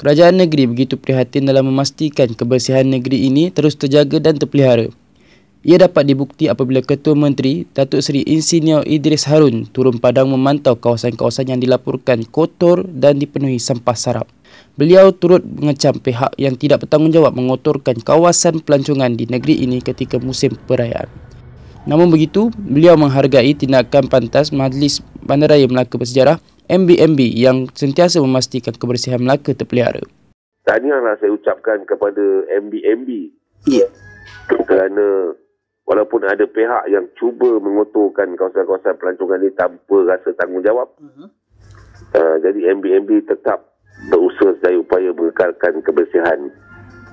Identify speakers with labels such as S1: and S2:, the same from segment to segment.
S1: Kerajaan negeri begitu prihatin dalam memastikan kebersihan negeri ini terus terjaga dan terpelihara. Ia dapat dibukti apabila Ketua Menteri Datuk Seri Insinyur Idris Harun turun padang memantau kawasan-kawasan yang dilaporkan kotor dan dipenuhi sampah sarap. Beliau turut mengecam pihak yang tidak bertanggungjawab mengotorkan kawasan pelancongan di negeri ini ketika musim perayaan. Namun begitu, beliau menghargai tindakan pantas Majlis Bandaraya Melaka Bersejarah MBMB yang sentiasa memastikan kebersihan Melaka terpelihara.
S2: Tahniahlah saya ucapkan kepada MBMB.
S3: Ya.
S2: Kerana walaupun ada pihak yang cuba mengotorkan kawasan-kawasan pelancongan ini tanpa rasa tanggungjawab, jadi MBMB tetap berusaha sedaya upaya mengekalkan kebersihan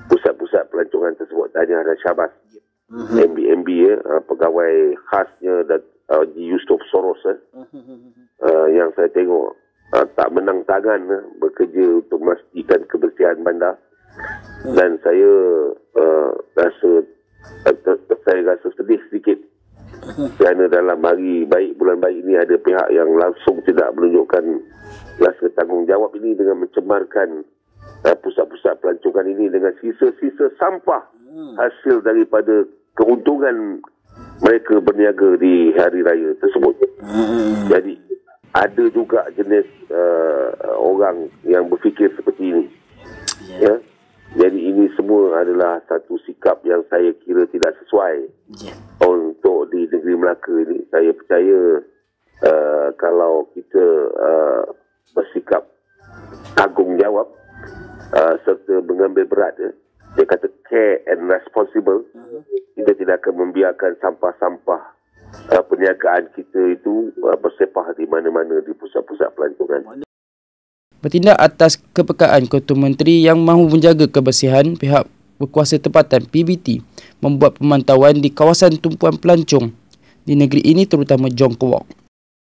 S2: pusat-pusat pelancongan tersebut. Tahniah dan syabas MBMB, pegawai khasnya Yusof Soros yang saya tengok tak menang tangan bekerja untuk memastikan kebersihan bandar. Dan saya rasa sedih sedikit kerana dalam hari baik, bulan baik ini ada pihak yang langsung tidak menunjukkan rasa tanggungjawab ini dengan mencemarkan pusat-pusat pelancongan ini dengan sisa-sisa sampah hasil daripada keuntungan mereka berniaga di hari raya tersebut. Jadi ada juga jenis orang yang berfikir seperti ini. Ya. Jadi ini semua adalah satu sikap yang saya kira tidak sesuai untuk di negeri Melaka ini. Saya percaya kalau kita bersikap tanggungjawab serta mengambil berat, dia kata care and responsible, kita tidak akan membiarkan sampah-sampah perniagaan kita itu bersepah di mana-mana di pusat-pusat pelancongan.
S1: Bertindak atas kepekaan Ketua Menteri yang mahu menjaga kebersihan, pihak berkuasa tempatan PBT membuat pemantauan di kawasan tumpuan pelancong di negeri ini, terutama Jongkowok.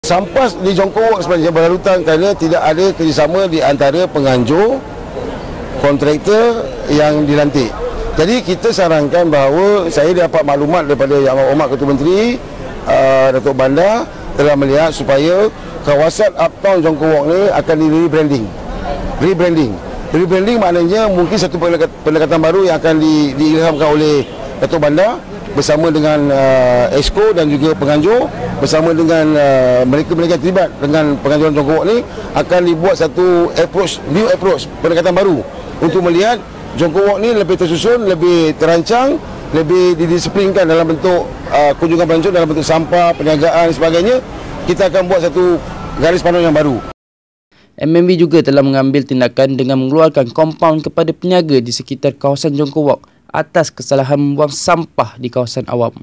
S3: Sampah di Jongkowok sepanjang berlarutan kerana tidak ada kerjasama di antara penganjur, kontraktor yang dilantik. Jadi kita sarankan bahawa saya dapat maklumat daripada Yang Amat Ketua Menteri Datuk Bandar telah melihat supaya kawasan Uptown Jongkowok ni akan di rebranding maknanya mungkin satu pendekatan baru yang akan diilhamkan oleh Datuk Bandar bersama dengan Exco dan juga penganjur, bersama dengan mereka-mereka terlibat dengan penganjuran Jongkowok ni, akan dibuat satu new approach, pendekatan baru untuk melihat Jongkowok ni lebih tersusun, lebih terancang, lebih didisiplinkan dalam bentuk kunjungan pelancong, dalam bentuk sampah, perniagaan dan sebagainya. Kita akan buat satu garis panduan yang baru.
S1: MMB juga telah mengambil tindakan dengan mengeluarkan kompaun kepada peniaga di sekitar kawasan Jongkowok atas kesalahan membuang sampah di kawasan awam.